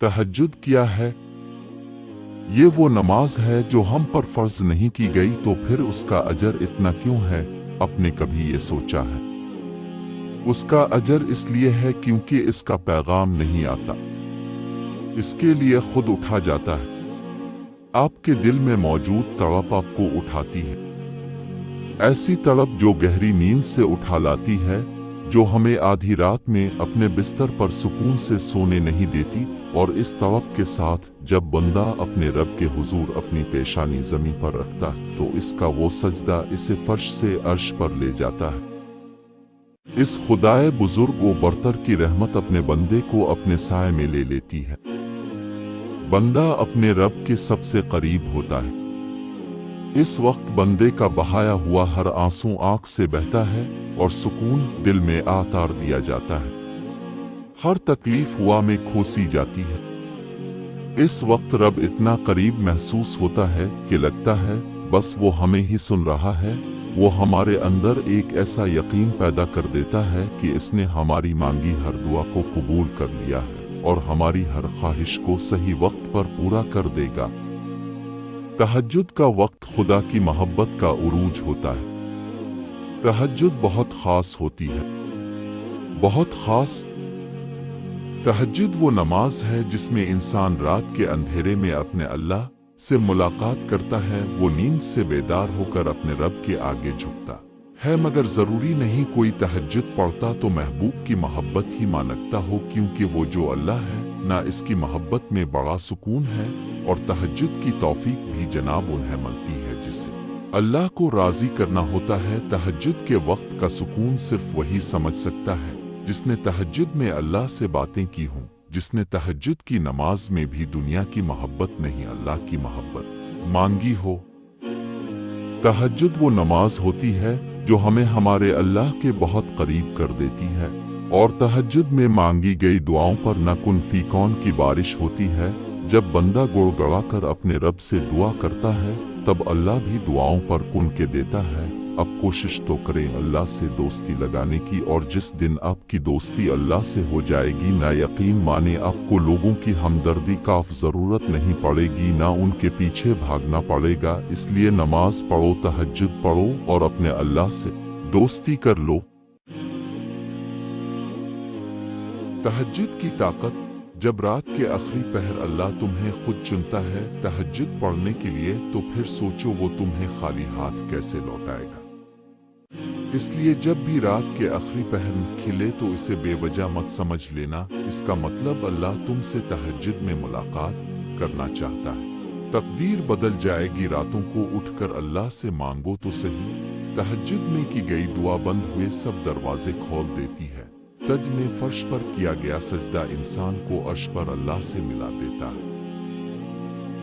तहज्जुद क्या है? ये वो नमाज है जो हम पर फर्ज नहीं की गई, तो फिर उसका अजर इतना क्यों है? आपने कभी ये सोचा है? उसका अजर इसलिए है क्योंकि इसका पैगाम नहीं आता, इसके लिए खुद उठा जाता है। आपके दिल में मौजूद तड़प आपको उठाती है, ऐसी तड़प जो गहरी नींद से उठा लाती है, जो हमें आधी रात में अपने बिस्तर पर सुकून से सोने नहीं देती। और इस तड़प के साथ जब बंदा अपने रब के हुजूर अपनी पेशानी ज़मीन पर रखता है, तो इसका वो सजदा इसे फर्श से अर्श पर ले जाता है। इस खुदाए बुजुर्ग व बरतर की रहमत अपने बंदे को अपने साए में ले लेती है। बंदा अपने रब के सबसे करीब होता है। इस वक्त बंदे का बहाया हुआ हर आंसू आंख से बहता है और सुकून दिल में आतार दिया जाता है। हर तकलीफ हुआ में खोसी जाती है। इस वक्त रब इतना करीब महसूस होता है कि लगता है बस वो हमें ही सुन रहा है। वो हमारे अंदर एक ऐसा यकीन पैदा कर देता है कि इसने हमारी मांगी हर दुआ को कबूल कर लिया है और हमारी हर ख्वाहिश को सही वक्त पर पूरा कर देगा। तहज्जुद का वक्त खुदा की मोहब्बत का उरूज होता है। तहज्जुद बहुत खास होती है, बहुत खास। तहज्जुद वो नमाज है जिसमें इंसान रात के अंधेरे में अपने अल्लाह से मुलाकात करता है। वो नींद से बेदार होकर अपने रब के आगे झुकता है, मगर ज़रूरी नहीं कोई तहज्जुद पढ़ता तो महबूब की मोहब्बत ही मानगता हो, क्योंकि वो जो अल्लाह है ना, इसकी मोहब्बत में बड़ा सुकून है। और तहज्जुद की तौफीक भी जनाब उन्हें मिलती है जिसे अल्लाह को राज़ी करना होता है। तहज्जुद के वक्त का सुकून सिर्फ वही समझ सकता है जिसने तहज्जुद में अल्लाह से बातें की हों, जिसने तहज्जुद की नमाज में भी दुनिया की मोहब्बत नहीं अल्लाह की मोहब्बत मांगी हो। तहज्जुद वो नमाज होती है जो हमें हमारे अल्लाह के बहुत करीब कर देती है। और तहज्जुद में मांगी गई दुआओं पर न कुन फी कौन की बारिश होती है। जब बंदा गुड़गड़ा कर अपने रब से दुआ करता है, तब अल्लाह भी दुआओं पर कुन के देता है। अब कोशिश तो करें अल्लाह से दोस्ती लगाने की, और जिस दिन आपकी दोस्ती अल्लाह से हो जाएगी, ना यकीन माने आपको लोगों की हमदर्दी का ज़रूरत नहीं पड़ेगी, ना उनके पीछे भागना पड़ेगा। इसलिए नमाज पढ़ो, तहज्जुद पढ़ो और अपने अल्लाह से दोस्ती कर लो। तहज्जुद की ताकत। जब रात के आखिरी पहर अल्लाह तुम्हें खुद चुनता है तहज्जुद पढ़ने के लिए, तो फिर सोचो वो तुम्हें खाली हाथ कैसे लौटाएगा। इसलिए जब भी रात के आखिरी पहर खिले तो इसे बेवजह मत समझ लेना। इसका मतलब अल्लाह तुमसे तहज्जुद में मुलाकात करना चाहता है। तकदीर बदल जाएगी। रातों को उठकर अल्लाह से मांगो तो सही। तहज्जुद में की गई दुआ बंद हुए सब दरवाजे खोल देती है। तज में फर्श पर किया गया सजदा इंसान को अर्श पर अल्लाह से मिला देता है।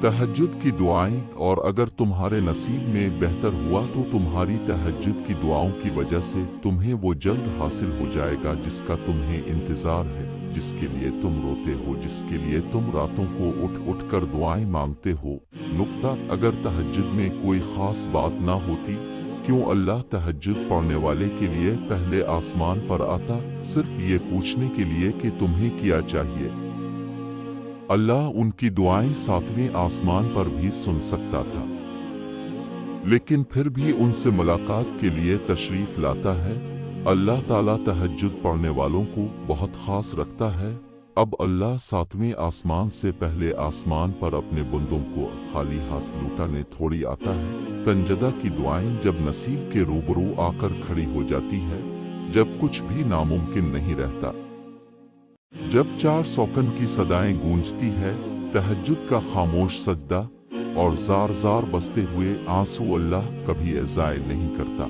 तहज्जुद की दुआएं। और अगर तुम्हारे नसीब में बेहतर हुआ तो तुम्हारी तहज्जुद की दुआओं की वजह से तुम्हें वो जल्द हासिल हो जाएगा जिसका तुम्हें इंतजार है, जिसके लिए तुम रोते हो, जिसके लिए तुम रातों को उठ उठ कर दुआएं मांगते हो। नुक्ता। अगर तहज्जुद में कोई खास बात ना होती, क्यों अल्लाह तहज्जुद पढ़ने वाले के लिए पहले आसमान पर आता, सिर्फ ये पूछने के लिए कि तुम्हें क्या चाहिए। अल्लाह उनकी दुआएं 7वें आसमान पर भी सुन सकता था, लेकिन फिर भी उनसे मुलाकात के लिए तशरीफ लाता है। अल्लाह ताला तहज्जुद पढ़ने वालों को बहुत खास रखता है। अब अल्लाह 7वें आसमान से पहले आसमान पर अपने बंदों को खाली हाथ लौटाने थोड़ी आता है। तंजदा की दुआएं जब नसीब के रूबरू आकर खड़ी हो जाती है, जब कुछ भी नामुमकिन नहीं रहता, जब 4 सौकन की सदाएं गूंजती है, तहज्जुद का खामोश सजदा और जार जार बसते हुए आंसू अल्लाह कभी ज़ाय नहीं करता।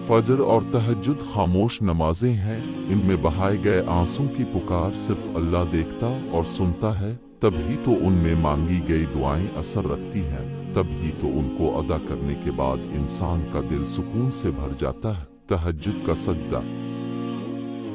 फजर और तहज्जुद खामोश नमाजें हैं। इनमें बहाए गए आंसू की पुकार सिर्फ अल्लाह देखता और सुनता है। तब ही तो उनमें मांगी गई दुआएं असर रखती हैं। तब ही तो उनको अदा करने के बाद इंसान का दिल सुकून से भर जाता है। तहज्जुद का सजदा।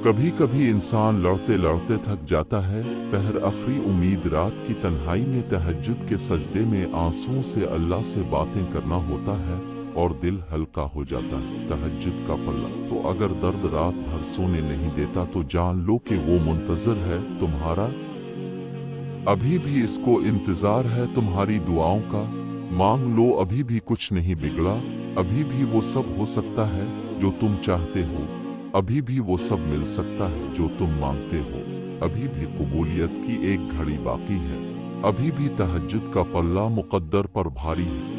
कभी कभी इंसान लड़ते लड़ते थक जाता है। पहर आखिरी उम्मीद रात की तन्हाई में तहज्जुद के सजदे में आंसुओं से अल्लाह से बातें करना होता है और दिल हल्का हो जाता है। तहज्जुद का पल्ला। तो अगर दर्द रात भर सोने नहीं देता तो जान लो कि वो मुंतज़िर है तुम्हारा। अभी भी इसको इंतजार है तुम्हारी दुआओं का। मांग लो, अभी भी कुछ नहीं बिगड़ा। अभी भी वो सब हो सकता है जो तुम चाहते हो। अभी भी वो सब मिल सकता है जो तुम मांगते हो। अभी भी कबूलियत की एक घड़ी बाकी है। अभी भी तहज्जुद का पल्ला मुकद्दर पर भारी है।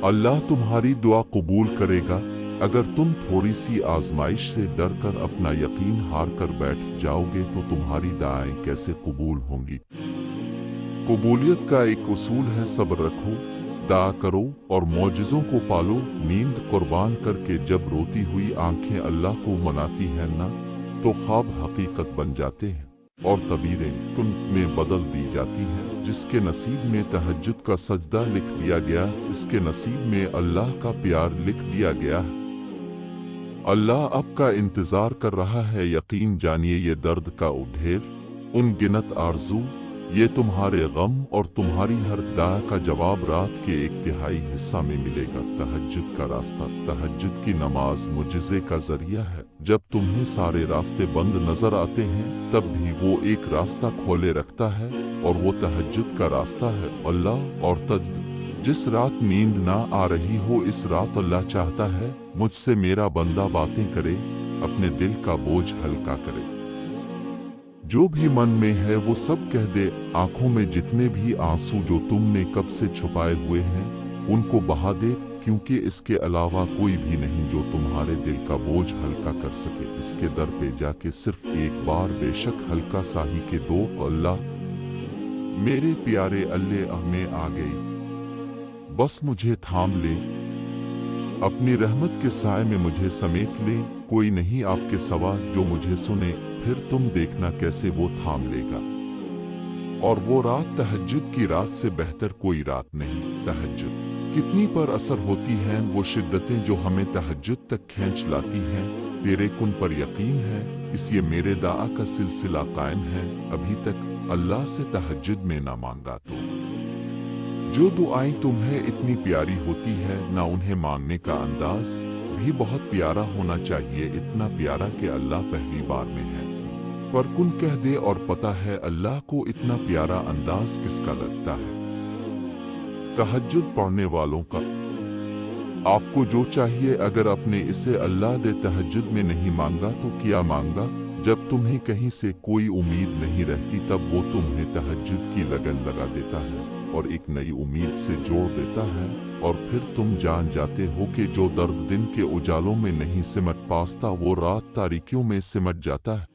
अल्लाह तुम्हारी दुआ कबूल करेगा। अगर तुम थोड़ी सी आजमाइश से डर कर अपना यकीन हार कर बैठ जाओगे तो तुम्हारी दुआएं कैसे कबूल होंगी। कबूलियत का एक उसूल है, सब्र रखो, दुआ करो और मौजिज़ों को पालो। नींद कुर्बान करके जब रोती हुई आंखें अल्लाह को मनाती हैं ना, तो ख्वाब हकीकत बन जाते हैं और तबीरें कुन में बदल दी जाती हैं। जिसके नसीब में तहज्जुद का सजदा लिख दिया गया, इसके नसीब में अल्लाह का प्यार लिख दिया गया है। अल्लाह आपका इंतजार कर रहा है। यकीन जानिए ये दर्द का ढेर, अनगिनत आरज़ू, ये तुम्हारे गम और तुम्हारी हर दुआ का जवाब रात के एक तिहाई हिस्सा में मिलेगा। तहज्जुद का रास्ता, तहज्जुद की नमाज मुजिज़े का जरिया है। जब तुम्हें सारे रास्ते बंद नजर आते हैं तब भी वो एक रास्ता खोले रखता है और वो तहज्जुद का रास्ता है। अल्लाह और तजद। जिस रात नींद ना आ रही हो, इस रात अल्लाह चाहता है मुझसे मेरा बंदा बातें करे, अपने दिल का बोझ हल्का करे। जो भी मन में है वो सब कह दे। आंखों में जितने भी आंसू जो तुमने कब से छुपाए हुए हैं उनको बहा दे, क्योंकि इसके अलावा कोई भी नहीं जो तुम्हारे दिल का बोझ हल्का कर सके। इसके दर पे जाके सिर्फ एक बार बेशक हल्का सा ही के दो। अल्लाह मेरे प्यारे अल्लाह में आ गई, बस मुझे थाम ले, अपनी रहमत के साए में मुझे समेट ले। कोई नहीं आपके सवा जो मुझे सुने, फिर तुम देखना कैसे वो थाम लेगा। और वो रात तहज्जुद की रात से बेहतर कोई रात नहीं। तहज्जुद कितनी पर असर होती हैं वो शिद्दतें जो हमें तहज्जुद तक खींच लाती हैं। तेरे कुन पर यकीन है, इसलिए मेरे दुआ का सिलसिला कायम है। अभी तक अल्लाह से तहज्जुद में ना मांगा तो जो दुआएं तुम्हें इतनी प्यारी होती है ना, उन्हें मांगने का अंदाज भी बहुत प्यारा होना चाहिए। इतना प्यारा कि अल्लाह पहली बार में है पर कुन कह दे और पता है अल्लाह को इतना प्यारा अंदाज किसका लगता है। तहज्जुद पढ़ने वालों का आपको जो चाहिए, अगर अपने इसे अल्लाह दे तहज्जुद में नहीं मांगा तो क्या मांगा। जब तुम्हें कहीं से कोई उम्मीद नहीं रहती तब वो तुम्हें तहज्जुद की लगन लगा देता है और एक नई उम्मीद से जोड़ देता है। और फिर तुम जान जाते हो कि जो दर्द दिन के उजालों में नहीं सिमट पाता वो रात तारीकियों में सिमट जाता है।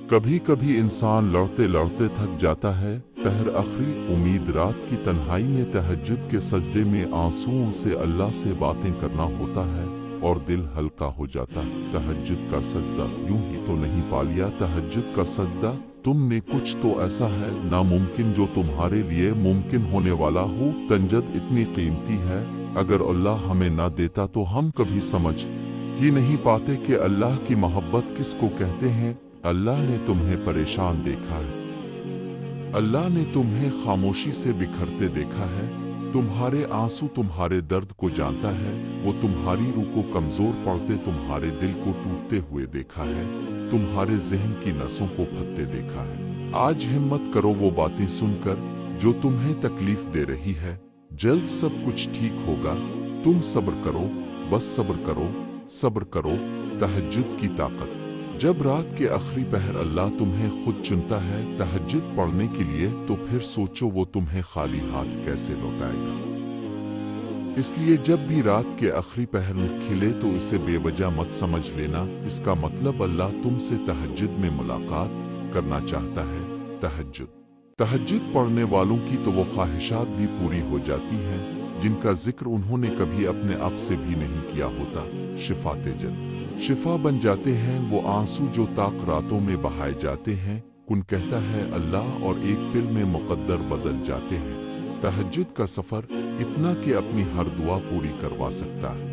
कभी कभी इंसान लड़ते लड़ते थक जाता है। पहर आखिरी उम्मीद रात की तन्हाई में तहज्जुद के सजदे में आंसुओं से अल्लाह से बातें करना होता है और दिल हल्का हो जाता है। तहज्जुद का सजदा यूं ही तो नहीं पा लिया। तहज्जुद का सजदा तुमने कुछ तो ऐसा है नामुमकिन जो तुम्हारे लिए मुमकिन होने वाला हो। तंजद इतनी कीमती है, अगर अल्लाह हमें ना देता तो हम कभी समझ ही नहीं पाते कि अल्लाह की मोहब्बत किसको कहते हैं। अल्लाह ने तुम्हें परेशान देखा है, अल्लाह ने तुम्हें खामोशी से बिखरते देखा है। तुम्हारे आंसू तुम्हारे दर्द को जानता है। वो तुम्हारी रूह को कमजोर पड़ते, तुम्हारे दिल को टूटते हुए देखा है, तुम्हारे जहन की नसों को फटते देखा है। आज हिम्मत करो वो बातें सुनकर जो तुम्हें तकलीफ दे रही है। जल्द सब कुछ ठीक होगा। तुम सब्र करो, बस सब्र करो, सब्र करो। तहज्जुद की ताकत। जब रात के आखिरी पहर अल्लाह तुम्हें खुद चुनता है तहज्जुद पढ़ने के लिए, तो फिर सोचो वो तुम्हें खाली हाथ कैसे लौटाएगा। इसलिए जब भी रात के आखिरी पहर खिले तो इसे बेवजह मत समझ लेना। इसका मतलब अल्लाह तुमसे तहज्जुद में मुलाकात करना चाहता है। तहज्जुद पढ़ने वालों की तो वो ख्वाहिशात भी पूरी हो जाती हैं जिनका जिक्र उन्होंने कभी अपने आप से भी नहीं किया होता। शिफा बन जाते हैं वो आंसू जो ताक रातों में बहाए जाते हैं। कुन कहता है अल्लाह और एक पिल में मुकद्दर बदल जाते हैं। तहज्जुद का सफर इतना कि अपनी हर दुआ पूरी करवा सकता है।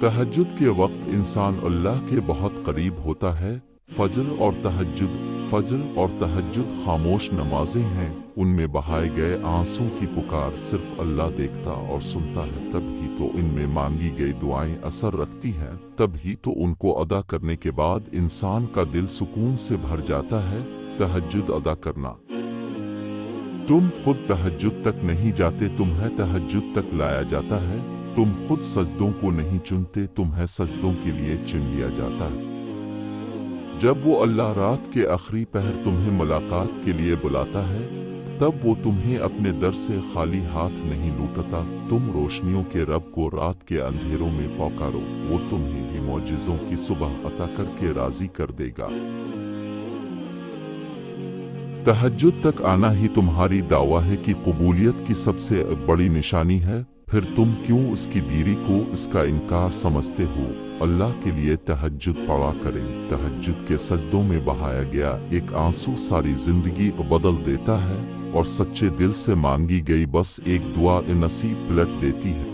तहज्जुद के वक्त इंसान अल्लाह के बहुत करीब होता है। फजर और तहज्जुद खामोश नमाजें हैं। उनमें बहाए गए आंसू की पुकार सिर्फ अल्लाह देखता और सुनता है। तब ही तो इनमें मांगी गई दुआएं असर रखती हैं, तब ही तो उनको अदा करने के बाद इंसान का दिल सुकून से भर जाता है। तहज्जुद अदा करना। तुम खुद तहज्जुद तक नहीं जाते, तुम्हें तहज्जुद तक लाया जाता है। तुम खुद सजदों को नहीं चुनते, तुम्हें सजदों के लिए चुन लिया जाता है। जब वो अल्लाह रात के आखिरी पहर तुम्हें मुलाकात के लिए बुलाता है, तब वो तुम्हें अपने दर से खाली हाथ नहीं लौटाता। तुम रोशनियों के रब को रात के अंधेरों में पुकारो, वो तुम्हें भी मौजिज़ों की सुबह अता करके राजी कर देगा। तहज्जुद तक आना ही तुम्हारी दावा है कि कबूलियत की सबसे बड़ी निशानी है। फिर तुम क्यों उसकी देरी को इसका इनकार समझते हो? अल्लाह के लिए तहज्जुद पढ़ा करें। तहज्जुद के सजदों में बहाया गया एक आंसू सारी जिंदगी बदल देता है, और सच्चे दिल से मांगी गई बस एक दुआ नसीब पलट देती है।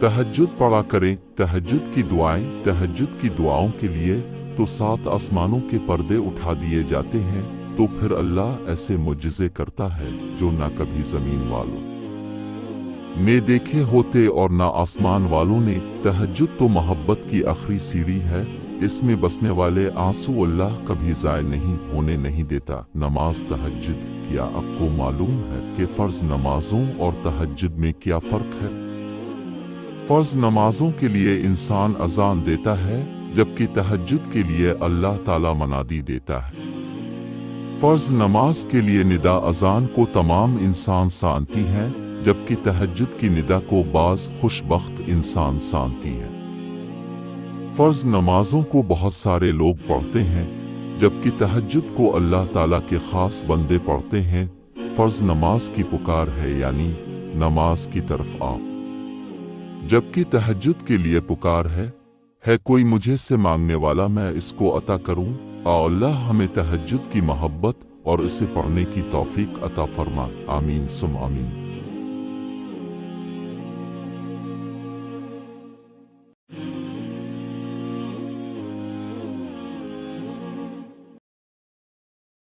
तहज्जुद पढ़ा करें। तहज्जुद की दुआएं। तहज्जुद की दुआओं के लिए तो 7 आसमानों के पर्दे उठा दिए जाते हैं, तो फिर अल्लाह ऐसे मुजज़े करता है जो ना कभी जमीन वालों ने देखे होते और ना आसमान वालों ने। तहज्जुद तो मोहब्बत की आखिरी सीढ़ी है, इसमें बसने वाले आंसू अल्लाह कभी ज़ाय नहीं होने नहीं देता। नमाज तहज्जुद। क्या आपको मालूम है कि फ़र्ज नमाजों और तहज्जुद में क्या फ़र्क है? फ़र्ज नमाजों के लिए इंसान अज़ान देता है, जबकि तहज्जुद के लिए अल्लाह ताला मनादी देता है। फ़र्ज नमाज के लिए निदा अज़ान को तमाम इंसान सानती हैं, जबकि तहज्जुद की निदा को बाज़ खुशबख्त इंसान सानती है। फ़र्ज नमाजों को बहुत सारे लोग पढ़ते हैं, जबकि तहज्जुद को अल्लाह ताला के ख़ास बंदे पढ़ते हैं। फ़र्ज नमाज की पुकार है, यानी नमाज की तरफ आओ, जबकि तहज्जुद के लिए पुकार है कोई मुझे से मांगने वाला, मैं इसको अता करूं। अल्लाह हमें तहज्जुद की मोहब्बत और इसे पढ़ने की तौफीक अता फरमा। आमीन सुम आमीन।